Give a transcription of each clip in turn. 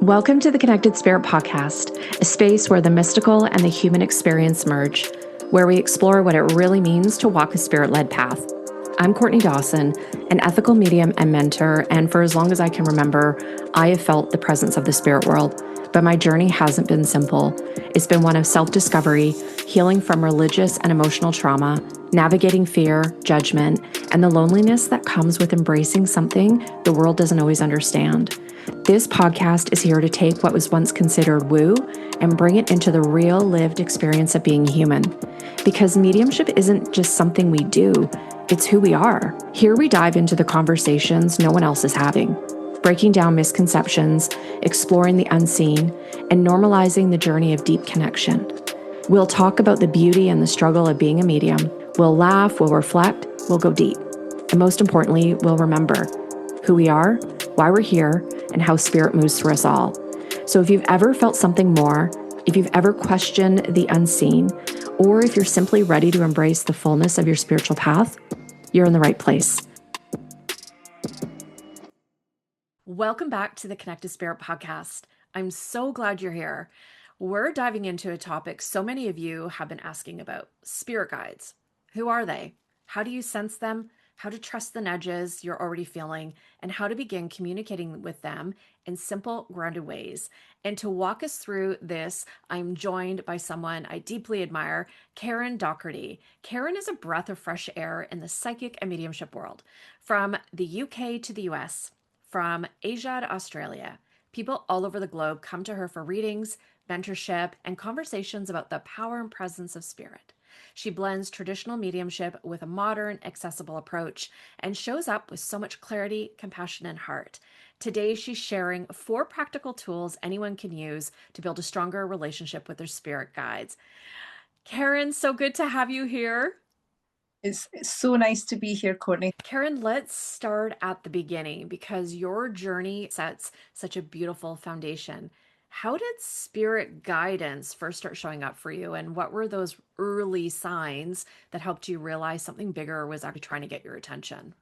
Welcome to the Connected Spirit Podcast, a space where the mystical and the human experience merge, where we explore what it really means to walk a spirit-led path. I'm Courtney Dawson, an ethical medium and mentor, and for as long as I can remember, I have felt the presence of the spirit world. But my journey hasn't been simple. It's been one of self-discovery, healing from religious and emotional trauma, navigating fear, judgment, and the loneliness that comes with embracing something the world doesn't always understand. This podcast is here to take what was once considered woo and bring it into the real lived experience of being human. Because mediumship isn't just something we do, it's who we are. Here we dive into the conversations no one else is having, breaking down misconceptions, exploring the unseen, and normalizing the journey of deep connection. We'll talk about the beauty and the struggle of being a medium. We'll laugh, we'll reflect, we'll go deep. And most importantly, we'll remember who we are, why we're here, and how spirit moves through us all. So if you've ever felt something more, if you've ever questioned the unseen, or if you're simply ready to embrace the fullness of your spiritual path, you're in the right place. Welcome back to the Connected Spirit Podcast. I'm so glad you're here. We're diving into a topic so many of you have been asking about: spirit guides. Who are they? How do you sense them? How to trust the nudges you're already feeling, and how to begin communicating with them in simple, grounded ways. And to walk us through this, I'm joined by someone I deeply admire, Karen Docherty. Karen is a breath of fresh air in the psychic and mediumship world. From the UK to the US, from Asia to Australia, people all over the globe come to her for readings, mentorship, and conversations about the power and presence of spirit. She blends traditional mediumship with a modern, accessible approach and shows up with so much clarity, compassion, and heart. Today, she's sharing 4 practical tools anyone can use to build a stronger relationship with their spirit guides. Karen, so good to have you here. It's so nice to be here, Courtney. Karen, let's start at the beginning because your journey sets such a beautiful foundation. How did spirit guidance first start showing up for you? And what were those early signs that helped you realize something bigger was actually trying to get your attention?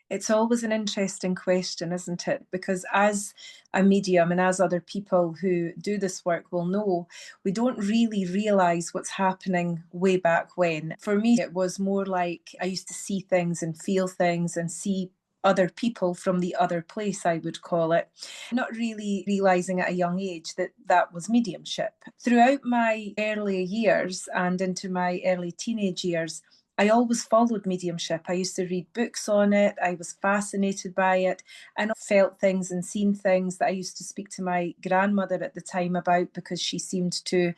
It's always an interesting question, isn't it? Because as a medium and as other people who do this work will know, we don't really realize what's happening way back when. For me, it was more like I used to see things and feel things and see other people from the other place, I would call it, not really realizing at a young age that that was mediumship. Throughout my early years and into my early teenage years, I always followed mediumship. I used to read books on it. I was fascinated by it and felt things and seen things that I used to speak to my grandmother at the time about because she seemed to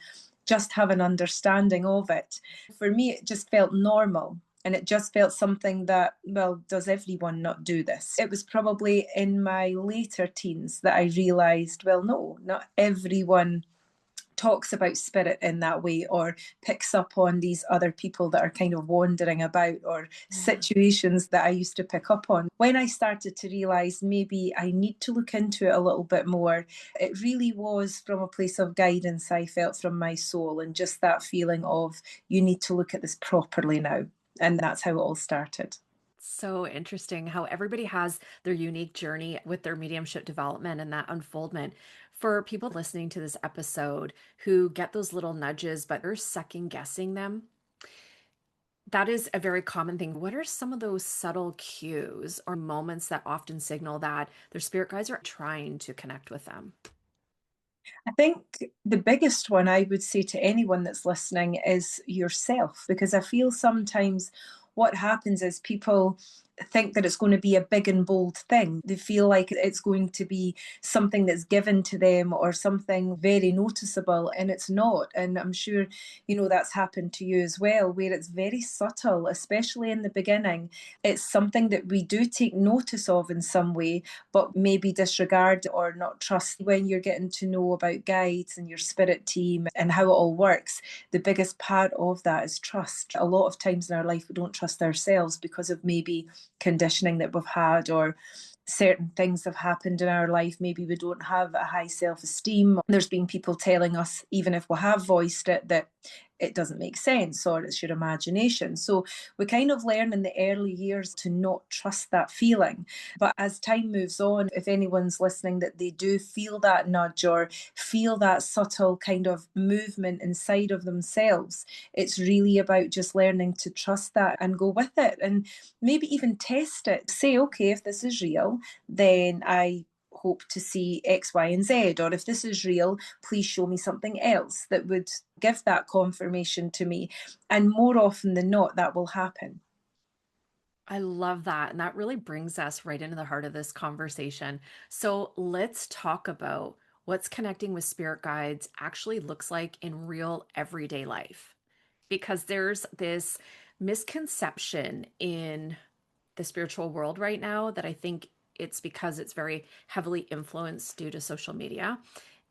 just have an understanding of it. For me, it just felt normal. And it just felt something that, well, does everyone not do this? It was probably in my later teens that I realized, well, no, not everyone talks about spirit in that way or picks up on these other people that are kind of wandering about or situations that I used to pick up on. When I started to realize maybe I need to look into it a little bit more, it really was from a place of guidance I felt from my soul and just that feeling of you need to look at this properly now. And that's how it all started. So interesting how everybody has their unique journey with their mediumship development and that unfoldment. For people listening to this episode who get those little nudges, but are second guessing them, that is a very common thing. What are some of those subtle cues or moments that often signal that their spirit guides are trying to connect with them? I think the biggest one I would say to anyone that's listening is yourself, because I feel sometimes what happens is people think that it's going to be a big and bold thing. They feel like it's going to be something that's given to them or something very noticeable, and it's not. And I'm sure, that's happened to you as well, where it's very subtle, especially in the beginning. It's something that we do take notice of in some way, but maybe disregard or not trust. When you're getting to know about guides and your spirit team and how it all works, the biggest part of that is trust. A lot of times in our life, we don't trust ourselves because of maybe conditioning that we've had or certain things have happened in our life. Maybe we don't have a high self-esteem. There's been people telling us, even if we have voiced it, that it doesn't make sense or it's your imagination. So we kind of learn in the early years to not trust that feeling. But as time moves on, if anyone's listening that they do feel that nudge or feel that subtle kind of movement inside of themselves, it's really about just learning to trust that and go with it, and maybe even test it. Say, okay, if this is real, then I hope to see X, Y, and Z. Or if this is real, please show me something else that would give that confirmation to me. And more often than not, that will happen. I love that. And that really brings us right into the heart of this conversation. So let's talk about what's connecting with spirit guides actually looks like in real everyday life. Because there's this misconception in the spiritual world right now that I think it's because it's very heavily influenced due to social media,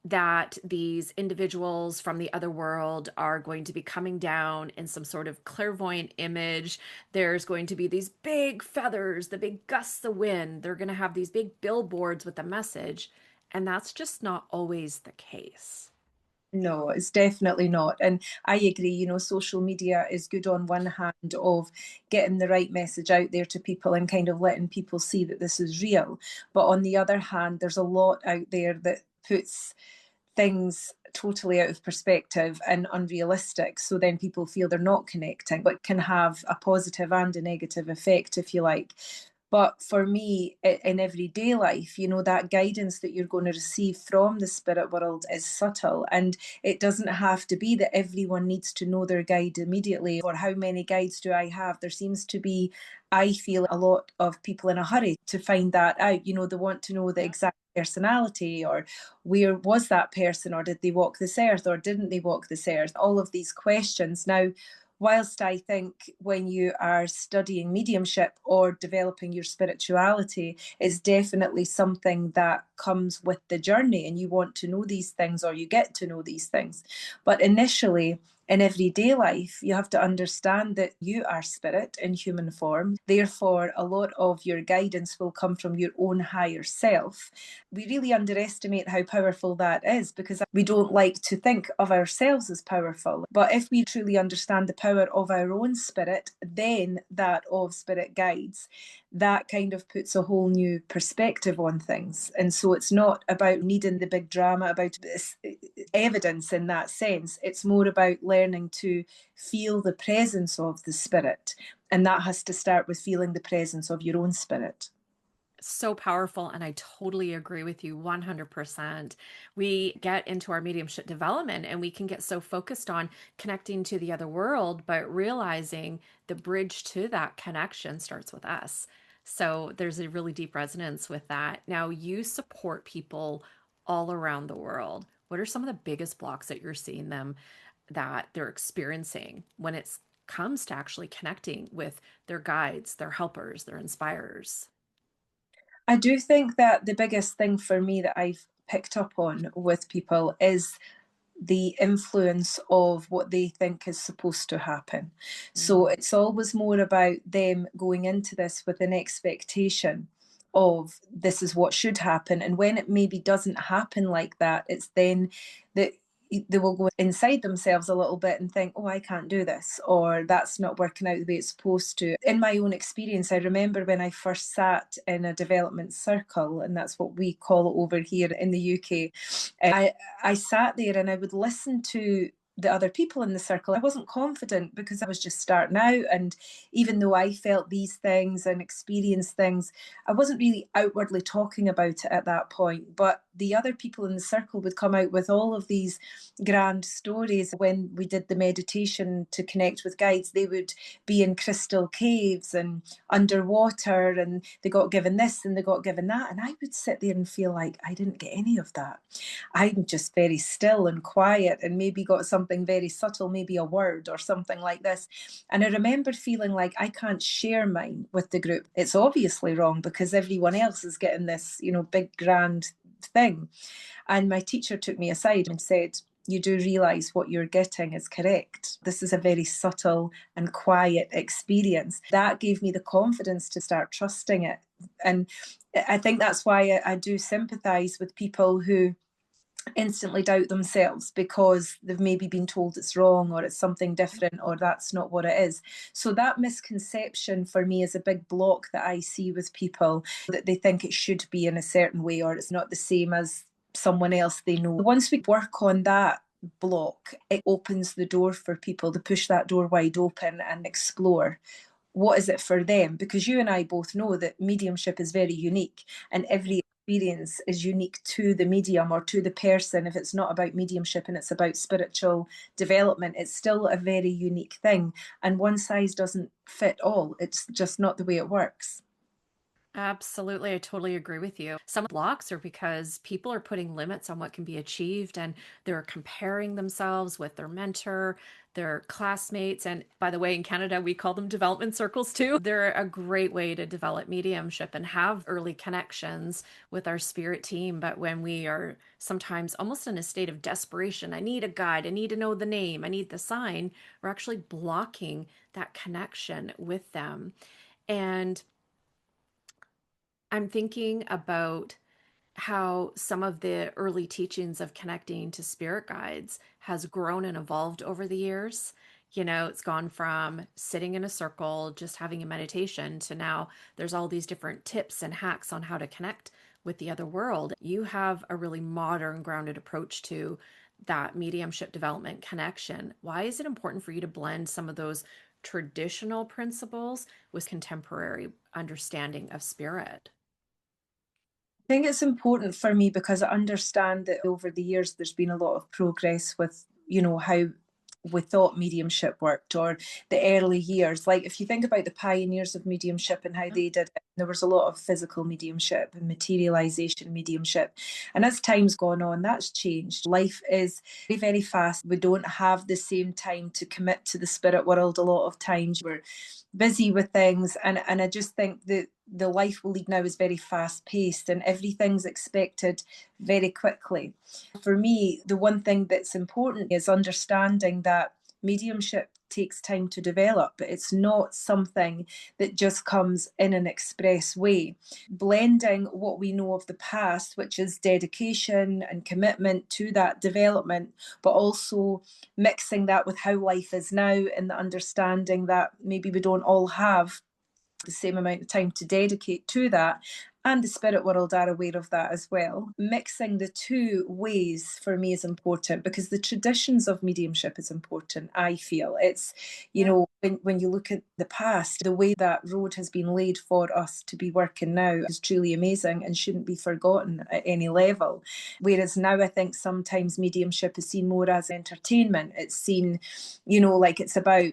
that these individuals from the other world are going to be coming down in some sort of clairvoyant image. There's going to be these big feathers, the big gusts of wind. They're going to have these big billboards with a message. And that's just not always the case. No, it's definitely not. And I agree, social media is good on one hand of getting the right message out there to people and kind of letting people see that this is real. But on the other hand, there's a lot out there that puts things totally out of perspective and unrealistic. So then people feel they're not connecting, but can have a positive and a negative effect, if you like. But for me, in everyday life, that guidance that you're going to receive from the spirit world is subtle. And it doesn't have to be that everyone needs to know their guide immediately, or how many guides do I have? There seems to be, I feel, a lot of people in a hurry to find that out. They want to know the exact personality, or where was that person, or did they walk this earth, or didn't they walk this earth? All of these questions. Now, whilst I think when you are studying mediumship or developing your spirituality, it's definitely something that comes with the journey, and you want to know these things, or you get to know these things. But initially, in everyday life, you have to understand that you are spirit in human form. Therefore, a lot of your guidance will come from your own higher self. We really underestimate how powerful that is, because we don't like to think of ourselves as powerful. But if we truly understand the power of our own spirit, then that of spirit guides, that kind of puts a whole new perspective on things. And so it's not about needing the big drama, about this evidence in that sense. It's more about learning to feel the presence of the spirit. And that has to start with feeling the presence of your own spirit. So powerful. And I totally agree with you 100%. We get into our mediumship development and we can get so focused on connecting to the other world, but realizing the bridge to that connection starts with us. So there's a really deep resonance with that. Now, you support people all around the world. What are some of the biggest blocks that you're seeing them that they're experiencing when it comes to actually connecting with their guides, their helpers, their inspirers? I do think that the biggest thing for me that I've picked up on with people is the influence of what they think is supposed to happen. So Mm. it's always more about them going into this with an expectation of this is what should happen. And when it maybe doesn't happen like that, it's then that they will go inside themselves a little bit and think, oh, I can't do this, or that's not working out the way it's supposed to. In my own experience, I remember when I first sat in a development circle, and that's what we call it over here in the UK. I sat there and I would listen to the other people in the circle. I wasn't confident because I was just starting out. And even though I felt these things and experienced things, I wasn't really outwardly talking about it at that point. But the other people in the circle would come out with all of these grand stories. When we did the meditation to connect with guides, they would be in crystal caves and underwater, and they got given this and they got given that. And I would sit there and feel like I didn't get any of that. I'm just very still and quiet, and maybe got something very subtle, maybe a word or something like this. And I remember feeling like I can't share mine with the group. It's obviously wrong because everyone else is getting this, big grand thing. And my teacher took me aside and said, you do realise what you're getting is correct. This is a very subtle and quiet experience. That gave me the confidence to start trusting it. And I think that's why I do sympathise with people who instantly doubt themselves because they've maybe been told it's wrong or it's something different or that's not what it is. So that misconception for me is a big block that I see with people, that they think it should be in a certain way or it's not the same as someone else they know. Once we work on that block, it opens the door for people to push that door wide open and explore what is it for them, because you and I both know that mediumship is very unique and every experience is unique to the medium or to the person. If it's not about mediumship and it's about spiritual development, it's still a very unique thing, and one size doesn't fit all. It's just not the way it works. Absolutely. I totally agree with you. Some blocks are because people are putting limits on what can be achieved and they're comparing themselves with their mentor, their classmates. And by the way, in Canada, we call them development circles too. They're a great way to develop mediumship and have early connections with our spirit team. But when we are sometimes almost in a state of desperation, I need a guide, I need to know the name, I need the sign, we're actually blocking that connection with them. And I'm thinking about how some of the early teachings of connecting to spirit guides has grown and evolved over the years. You know, it's gone from sitting in a circle, just having a meditation, to now there's all these different tips and hacks on how to connect with the other world. You have a really modern, grounded approach to that mediumship development connection. Why is it important for you to blend some of those traditional principles with contemporary understanding of spirit? I think it's important for me because I understand that over the years there's been a lot of progress with, how we thought mediumship worked, or the early years. Like if you think about the pioneers of mediumship and how they did it, there was a lot of physical mediumship and materialization mediumship. And as time's gone on, that's changed. Life is very, very fast. We don't have the same time to commit to the spirit world a lot of times. We're busy with things, and I just think that the life we lead now is very fast paced and everything's expected very quickly. For me, the one thing that's important is understanding that mediumship takes time to develop, but it's not something that just comes in an express way. Blending what we know of the past, which is dedication and commitment to that development, but also mixing that with how life is now and the understanding that maybe we don't all have the same amount of time to dedicate to that. And the spirit world are aware of that as well. Mixing the two ways for me is important because the traditions of mediumship is important, I feel. It's, when you look at the past, the way that road has been laid for us to be working now is truly amazing and shouldn't be forgotten at any level. Whereas now I think sometimes mediumship is seen more as entertainment. It's seen, like it's about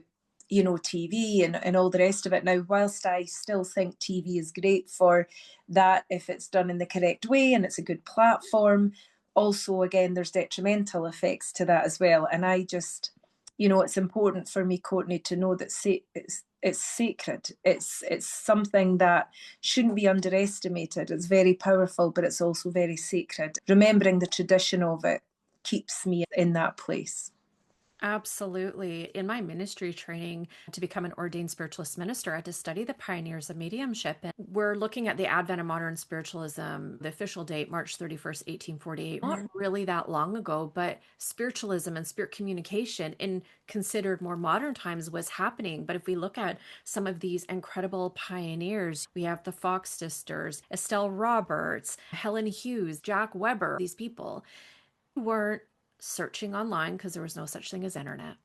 TV and all the rest of it. Now, whilst I still think TV is great for that if it's done in the correct way and it's a good platform, also, again, there's detrimental effects to that as well. And I just, it's important for me, Courtney, to know that it's sacred. It's something that shouldn't be underestimated. It's very powerful, but it's also very sacred. Remembering the tradition of it keeps me in that place. Absolutely. In my ministry training to become an ordained spiritualist minister, I had to study the pioneers of mediumship. And we're looking at the advent of modern spiritualism, the official date, March 31st, 1848. Not really that long ago, but spiritualism and spirit communication in considered more modern times was happening. But if we look at some of these incredible pioneers, we have the Fox sisters, Estelle Roberts, Helen Hughes, Jack Weber, these people weren't searching online because there was no such thing as internet.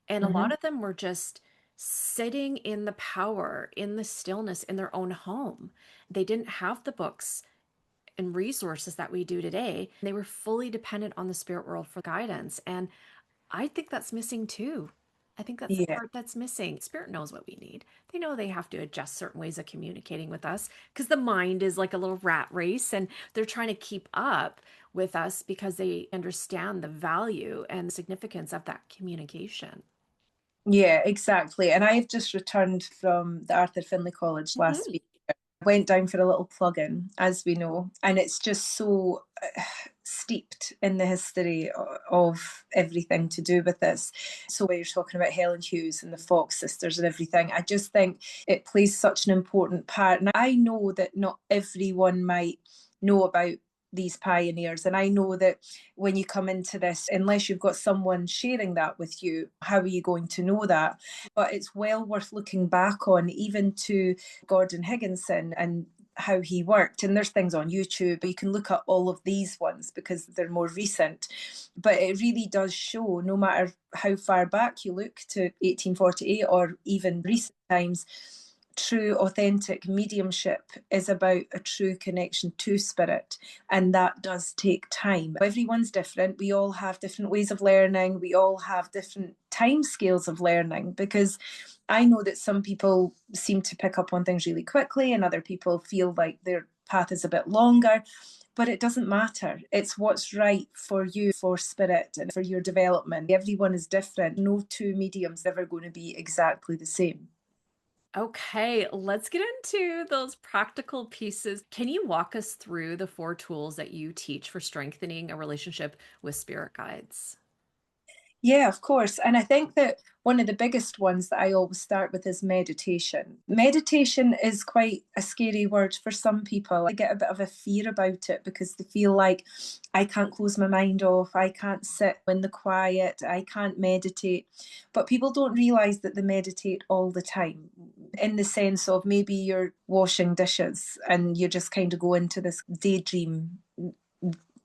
And a lot of them were just sitting in the power, in the stillness, in their own home. They didn't have the books and resources that we do today. They were fully dependent on the spirit world for guidance. And I think that's missing too. I think that's the Yeah. part that's missing. Spirit knows what we need. They know they have to adjust certain ways of communicating with us because the mind is like a little rat race and they're trying to keep up with us because they understand the value and the significance of that communication. Yeah, exactly. And I've just returned from the Arthur Findlay College last Mhm. week. Went down for a little plug-in, as we know, and it's just so steeped in the history of everything to do with this. So when you're talking about Helen Hughes and the Fox sisters and everything, I just think it plays such an important part. And I know that not everyone might know about these pioneers. And I know that when you come into this, unless you've got someone sharing that with you, how are you going to know that? But it's well worth looking back on, even to Gordon Higginson and how he worked. And there's things on YouTube, you can look at all of these ones because they're more recent. But it really does show, no matter how far back you look to 1848 or even recent times, true authentic mediumship is about a true connection to spirit, and that does take time. Everyone's different, we all have different ways of learning, we all have different time scales of learning, because I know that some people seem to pick up on things really quickly and other people feel like their path is a bit longer. But it doesn't matter. It's what's right for you, for spirit, and for your development. Everyone is different. No two mediums are ever going to be exactly the same. Okay, let's get into those practical pieces. Can you walk us through the 4 tools that you teach for strengthening a relationship with spirit guides? Yeah, of course. And I think that one of the biggest ones that I always start with is meditation. Meditation is quite a scary word for some people. I get a bit of a fear about it because they feel like I can't close my mind off, I can't sit in the quiet, I can't meditate. But people don't realize that they meditate all the time, in the sense of maybe you're washing dishes and you just kind of go into this daydream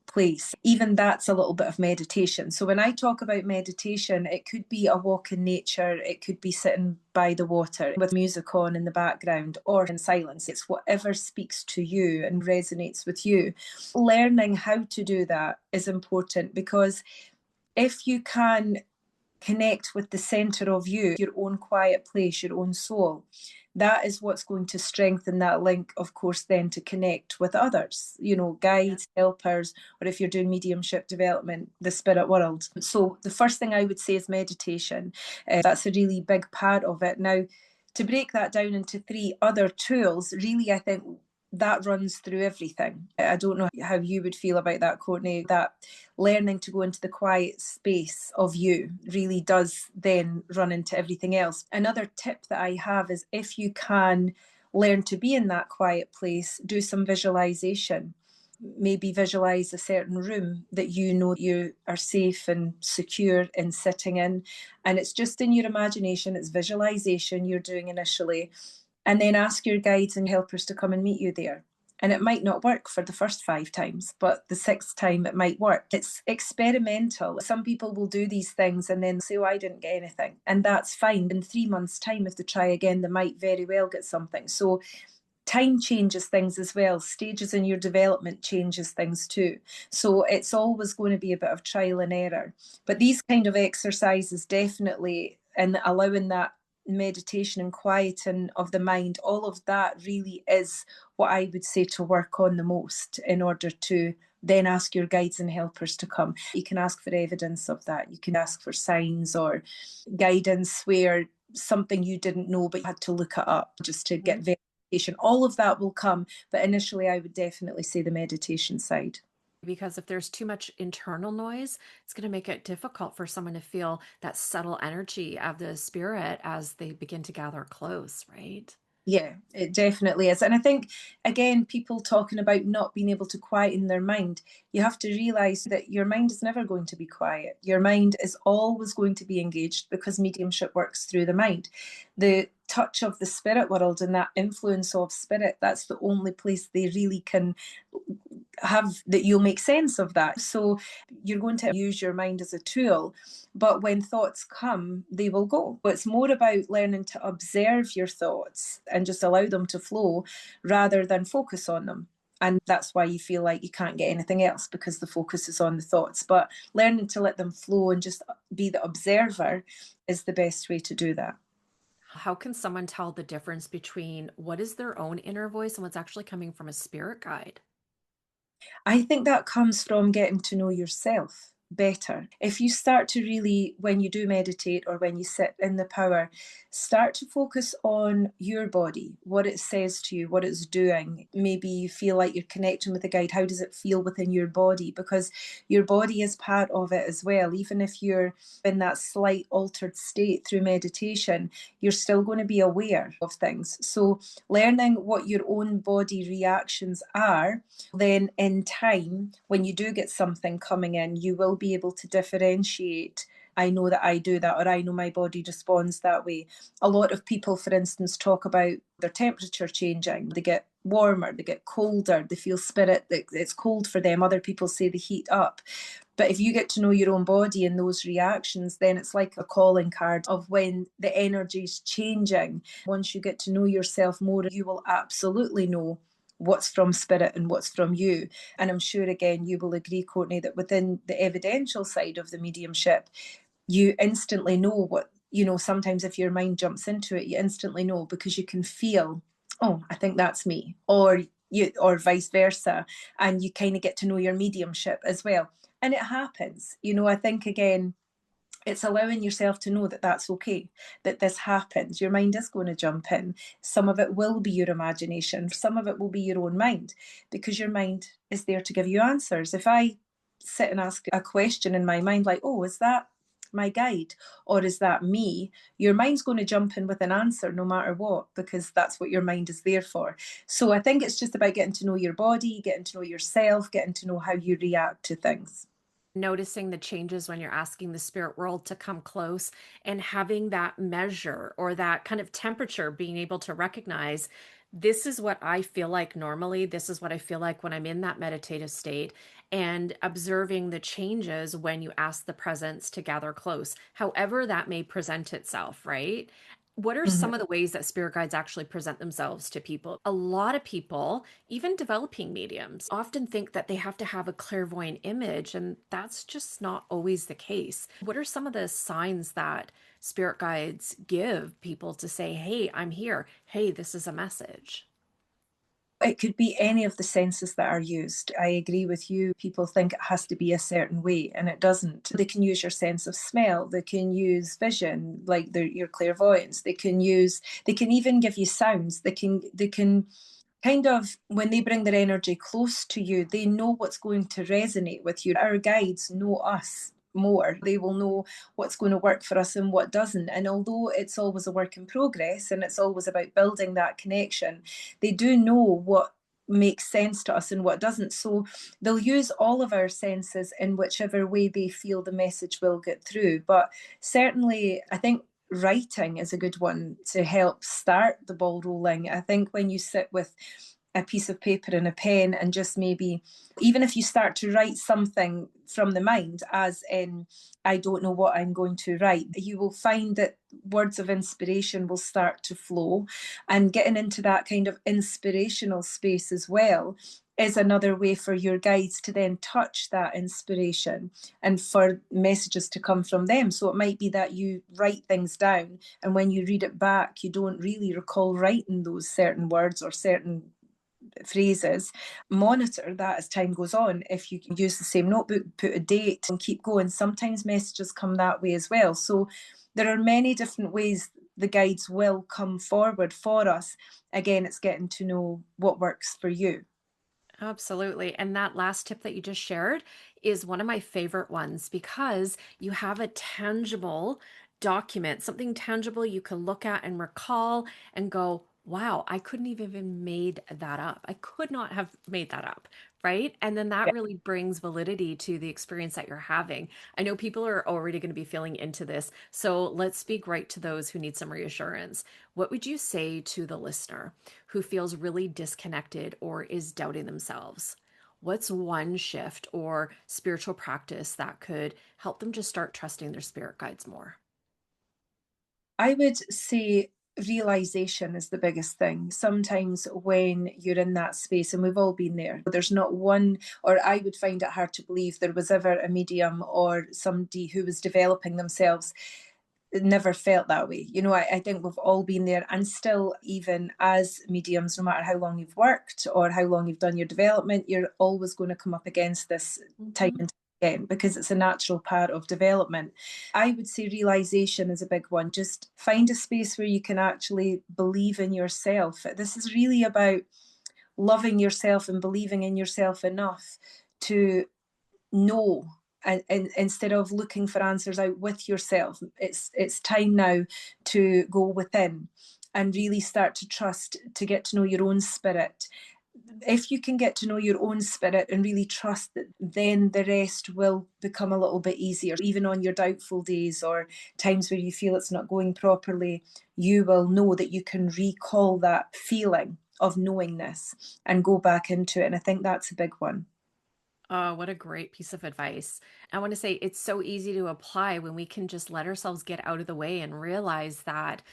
place. Even that's a little bit of meditation. So when I talk about meditation, it could be a walk in nature, it could be sitting by the water with music on in the background or in silence. It's whatever speaks to you and resonates with you. Learning how to do that is important, because if you can connect with the center of you, your own quiet place, your own soul, that is what's going to strengthen that link, of course, then to connect with others, guides, helpers, or if you're doing mediumship development, the spirit world. So the first thing I would say is meditation. That's a really big part of it. Now, to break that down into 3 other tools, really, I think that runs through everything. I don't know how you would feel about that, Courtney, that learning to go into the quiet space of you really does then run into everything else. Another tip that I have is, if you can learn to be in that quiet place, do some visualization. Maybe visualize a certain room that you know you are safe and secure in sitting in. And it's just in your imagination, it's visualization you're doing initially. And then ask your guides and helpers to come and meet you there. And it might not work for the first 5 times, but the 6th time it might work. It's experimental. Some people will do these things and then say, oh, I didn't get anything. And that's fine. In 3 months' time, if they try again, they might very well get something. So time changes things as well. Stages in your development changes things too. So it's always going to be a bit of trial and error. But these kind of exercises definitely, and allowing that meditation and quieting of the mind, all of that really is what I would say to work on the most, in order to then ask your guides and helpers to come. You can ask for evidence of that. You can ask for signs or guidance where something you didn't know but you had to look it up just to get verification. All of that will come, but initially I would definitely say the meditation side. Because if there's too much internal noise, it's going to make it difficult for someone to feel that subtle energy of the spirit as they begin to gather close, right? Yeah, it definitely is. And I think, again, people talking about not being able to quieten their mind, you have to realize that your mind is never going to be quiet. Your mind is always going to be engaged, because mediumship works through the mind. The touch of the spirit world and that influence of spirit, that's the only place they really can have, that you'll make sense of that. So you're going to use your mind as a tool, but when thoughts come, they will go. But it's more about learning to observe your thoughts and just allow them to flow rather than focus on them. And that's why you feel like you can't get anything else, because the focus is on the thoughts. But learning to let them flow and just be the observer is the best way to do that. How can someone tell the difference between what is their own inner voice and what's actually coming from a spirit guide? I think that comes from getting to know yourself. better. If you start to really, when you do meditate or when you sit in the power, start to focus on your body, what it says to you, what it's doing. Maybe you feel like you're connecting with the guide. How does it feel within your body? Because your body is part of it as well. Even if you're in that slight altered state through meditation, you're still going to be aware of things. So learning what your own body reactions are, then in time, when you do get something coming in, you will be able to differentiate. I know that I do that, or I know my body responds that way. A lot of people, for instance, talk about their temperature changing. They get warmer, they get colder, they feel spirit that it's cold for them. Other people say they heat up. But if you get to know your own body and those reactions, then it's like a calling card of when the energy is changing. Once you get to know yourself more, you will absolutely know what's from spirit and what's from you. And I'm sure, again, you will agree, Courtney, that within the evidential side of the mediumship, you instantly know what, sometimes if your mind jumps into it, you instantly know because you can feel, oh, I think that's me, or vice versa. And you kind of get to know your mediumship as well. And it happens. I think, again, it's allowing yourself to know that that's okay, that this happens. Your mind is going to jump in. Some of it will be your imagination. Some of it will be your own mind, because your mind is there to give you answers. If I sit and ask a question in my mind, like, oh, is that my guide, or is that me? Your mind's going to jump in with an answer no matter what, because that's what your mind is there for. So I think it's just about getting to know your body, getting to know yourself, getting to know how you react to things. Noticing the changes when you're asking the spirit world to come close, and having that measure or that kind of temperature, being able to recognize this is what I feel like normally, this is what I feel like when I'm in that meditative state, and observing the changes when you ask the presence to gather close, however that may present itself, right? What are Mhm. some of the ways that spirit guides actually present themselves to people? A lot of people, even developing mediums, often think that they have to have a clairvoyant image, and that's just not always the case. What are some of the signs that spirit guides give people to say, hey, I'm here. Hey, this is a message? It could be any of the senses that are used. I agree with you. People think it has to be a certain way, and it doesn't. They can use your sense of smell. They can use vision, like your clairvoyance. They can even give you sounds. They can kind of, when they bring their energy close to you, they know what's going to resonate with you. Our guides know us more. They will know what's going to work for us and what doesn't. And although it's always a work in progress and it's always about building that connection, they do know what makes sense to us and what doesn't. So they'll use all of our senses in whichever way they feel the message will get through. But certainly, I think writing is a good one to help start the ball rolling. I think when you sit with a piece of paper and a pen and just maybe, even if you start to write something from the mind, as in, I don't know what I'm going to write, you will find that words of inspiration will start to flow. And getting into that kind of inspirational space as well is another way for your guides to then touch that inspiration and for messages to come from them. So it might be that you write things down, and when you read it back, you don't really recall writing those certain words or certain phrases. Monitor that as time goes on. If you can use the same notebook, put a date and keep going. Sometimes messages come that way as well. So there are many different ways the guides will come forward for us. Again, it's getting to know what works for you. Absolutely. And that last tip that you just shared is one of my favorite ones, because you have a tangible document, something tangible you can look at and recall and go, wow, I couldn't even made that up. I could not have made that up. Right. And then that Yeah. really brings validity to the experience that you're having. I know people are already going to be feeling into this. So let's speak right to those who need some reassurance. What would you say to the listener who feels really disconnected or is doubting themselves? What's one shift or spiritual practice that could help them just start trusting their spirit guides more? I would say realization is the biggest thing. Sometimes when you're in that space, and we've all been there, there's not one, or I would find it hard to believe there was ever a medium or somebody who was developing themselves never felt that way. I think we've all been there, and still, even as mediums, no matter how long you've worked or how long you've done your development, you're always going to come up against this time Mhm. and time again, because it's a natural part of development. I would say realization is a big one. Just find a space where you can actually believe in yourself. This is really about loving yourself and believing in yourself enough to know, and instead of looking for answers out with yourself. It's time now to go within and really start to trust, to get to know your own spirit. If you can get to know your own spirit and really trust that, then the rest will become a little bit easier. Even on your doubtful days or times where you feel it's not going properly, you will know that you can recall that feeling of knowingness and go back into it. And I think that's a big one. Oh, what a great piece of advice. I want to say it's so easy to apply when we can just let ourselves get out of the way and realize that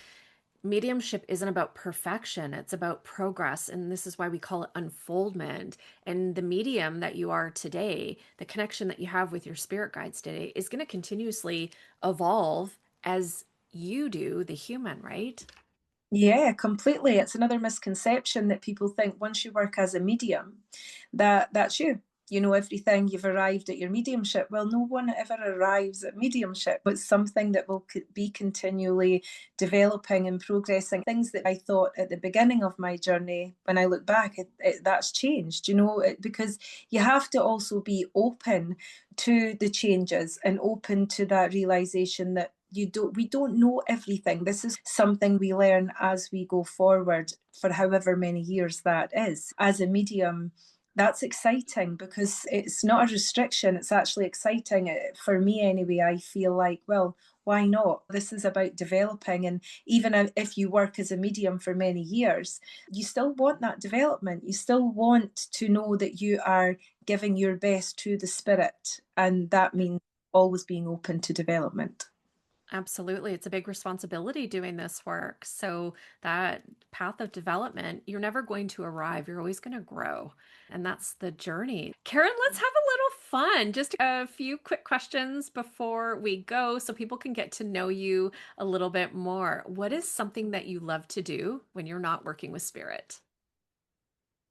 mediumship isn't about perfection, it's about progress. And this is why we call it unfoldment. And the medium that you are today, the connection that you have with your spirit guides today, is going to continuously evolve as you do, the human, right? Yeah, completely. It's another misconception that people think once you work as a medium, that that's you. You know everything, you've arrived at your mediumship. Well, no one ever arrives at mediumship. It's something that will be continually developing and progressing. Things that I thought at the beginning of my journey, when I look back, that's changed, because you have to also be open to the changes and open to that realization that we don't know everything. This is something we learn as we go forward for however many years that is. As a medium, that's exciting because it's not a restriction, it's actually exciting. For me anyway, I feel like, well, why not? This is about developing. And even if you work as a medium for many years, you still want that development. You still want to know that you are giving your best to the spirit. And that means always being open to development. Absolutely. It's a big responsibility doing this work. So, that path of development, you're never going to arrive. You're always going to grow. And that's the journey. Karen, let's have a little fun. Just a few quick questions before we go so people can get to know you a little bit more. What is something that you love to do when you're not working with spirit?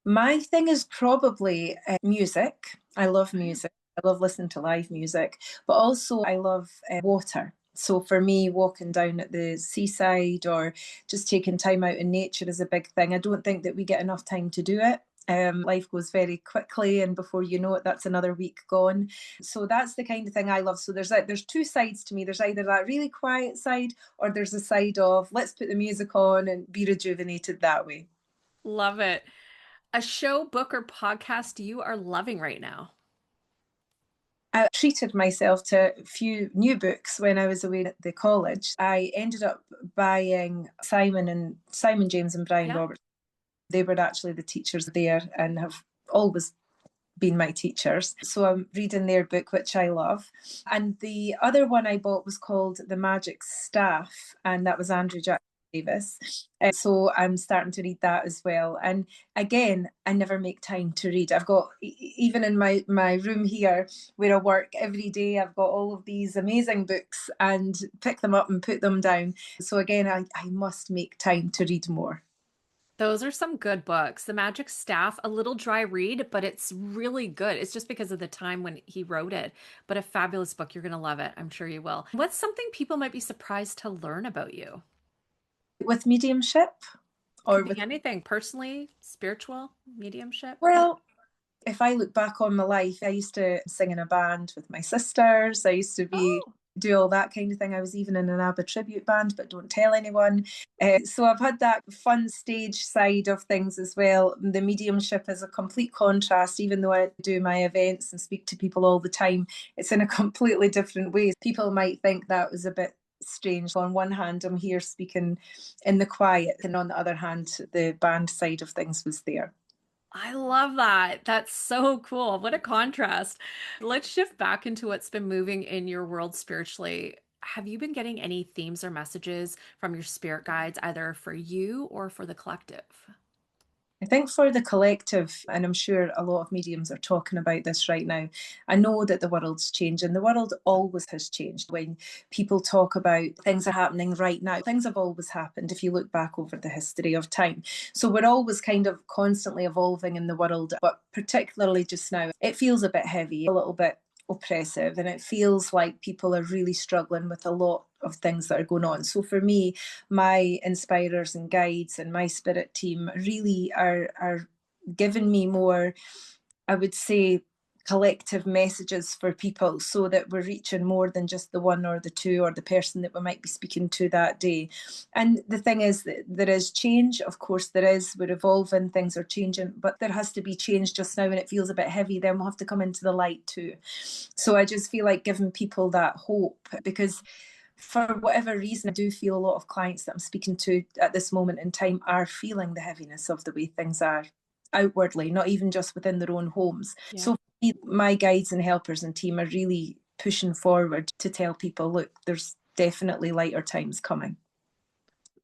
My thing is probably music. I love Okay. music. I love listening to live music, but also I love water. So for me, walking down at the seaside or just taking time out in nature is a big thing. I don't think that we get enough time to do it. Life goes very quickly, and before you know it, that's another week gone. So that's the kind of thing I love. So there's two sides to me. There's either that really quiet side, or there's a side of let's put the music on and be rejuvenated that way. Love it. A show, book, or podcast you are loving right now? I treated myself to a few new books when I was away at the college. I ended up buying Simon James and Brian Yeah. Roberts. They were actually the teachers there and have always been my teachers. So I'm reading their book, which I love. And the other one I bought was called The Magic Staff, and that was Andrew Jackson Davis. So I'm starting to read that as well. And again, I never make time to read. I've got, even in my room here where I work every day, I've got all of these amazing books and pick them up and put them down. So again, I must make time to read more. Those are some good books. The Magic Staff, a little dry read, but it's really good. It's just because of the time when he wrote it, but a fabulous book. You're going to love it. I'm sure you will. What's something people might be surprised to learn about you? With mediumship or Could be with, anything, personally, spiritual, mediumship. well, if I look back on my life, I used to sing in a band with my sisters. I used to be Oh, do all that kind of thing. I was even in an ABBA tribute band, but don't tell anyone. So I've had that fun stage side of things as well. The mediumship is a complete contrast, even though I do my events and speak to people all the time. It's in a completely different way. People might think that was a bit strange. On one hand, I'm here speaking in the quiet, and on the other hand, the band side of things was there. I love that. That's so cool. What a contrast. Let's shift back into what's been moving in your world spiritually. Have you been getting any themes or messages from your spirit guides, either for you or for the collective? I think for the collective, and I'm sure a lot of mediums are talking about this right now, I know that the world's changing. The world always has changed. When people talk about things are happening right now, things have always happened if you look back over the history of time. So we're always kind of constantly evolving in the world, but particularly just now, it feels a bit heavy, a little bit oppressive, and it feels like people are really struggling with a lot of things that are going on. So for me, my inspirers and guides and my spirit team really are giving me more, I would say, collective messages for people, so that we're reaching more than just the one or the two or the person that we might be speaking to that day. And the thing is that there is change, of course there is, we're evolving, things are changing, but there has to be change just now, and it feels a bit heavy, then we'll have to come into the light too. So I just feel like giving people that hope, because for whatever reason, I do feel a lot of clients that I'm speaking to at this moment in time are feeling the heaviness of the way things are outwardly, not even just within their own homes. Yeah. So my guides and helpers and team are really pushing forward to tell people, look, there's definitely lighter times coming.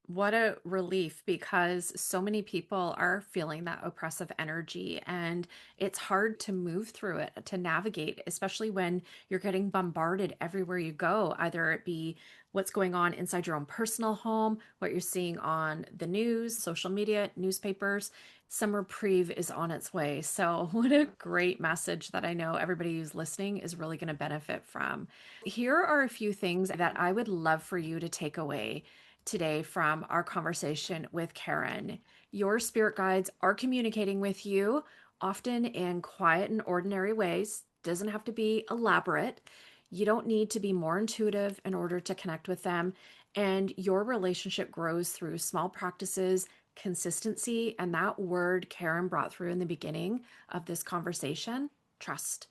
What a relief, because so many people are feeling that oppressive energy, and it's hard to move through it, to navigate, especially when you're getting bombarded everywhere you go, either it be what's going on inside your own personal home, what you're seeing on the news, social media, newspapers. Some reprieve is on its way. So what a great message that I know everybody who's listening is really going to benefit from. Here are a few things that I would love for you to take away today from our conversation with Karen. Your spirit guides are communicating with you, often in quiet and ordinary ways. Doesn't have to be elaborate. You don't need to be more intuitive in order to connect with them. And your relationship grows through small practices, consistency, and that word Karen brought through in the beginning of this conversation, trust.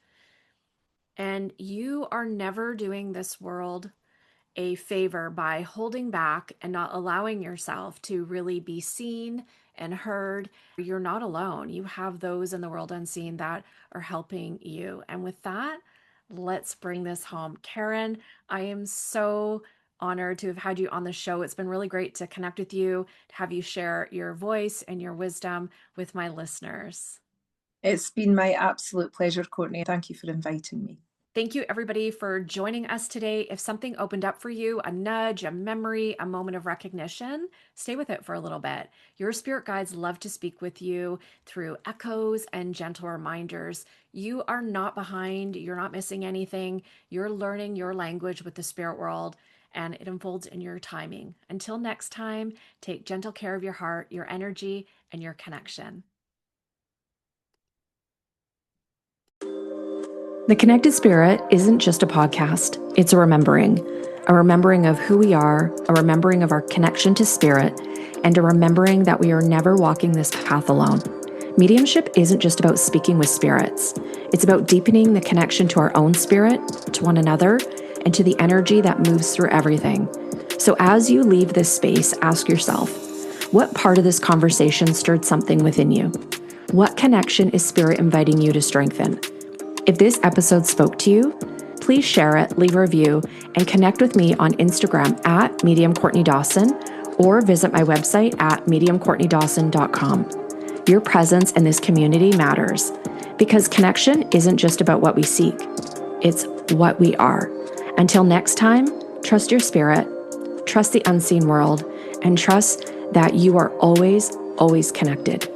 And you are never doing this world a favor by holding back and not allowing yourself to really be seen and heard. You're not alone. You have those in the world unseen that are helping you. And with that, let's bring this home. Karen, I am so honored to have had you on the show. It's been really great to connect with you, to have you share your voice and your wisdom with my listeners. It's been my absolute pleasure, Courtney. Thank you for inviting me. Thank you, everybody, for joining us today. If something opened up for you, a nudge, a memory, a moment of recognition, stay with it for a little bit. Your spirit guides love to speak with you through echoes and gentle reminders. You are not behind. You're not missing anything. You're learning your language with the spirit world, and it unfolds in your timing. Until next time, take gentle care of your heart, your energy, and your connection. The Connected Spirit isn't just a podcast, it's a remembering of who we are, a remembering of our connection to spirit, and a remembering that we are never walking this path alone. Mediumship isn't just about speaking with spirits. It's about deepening the connection to our own spirit, to one another, and to the energy that moves through everything. So as you leave this space, ask yourself, what part of this conversation stirred something within you? What connection is spirit inviting you to strengthen? If this episode spoke to you, please share it, leave a review, and connect with me on Instagram at Medium Courtney Dawson, or visit my website at mediumcourtneydawson.com. Your presence in this community matters, because connection isn't just about what we seek, it's what we are. Until next time, trust your spirit, trust the unseen world, and trust that you are always, always connected.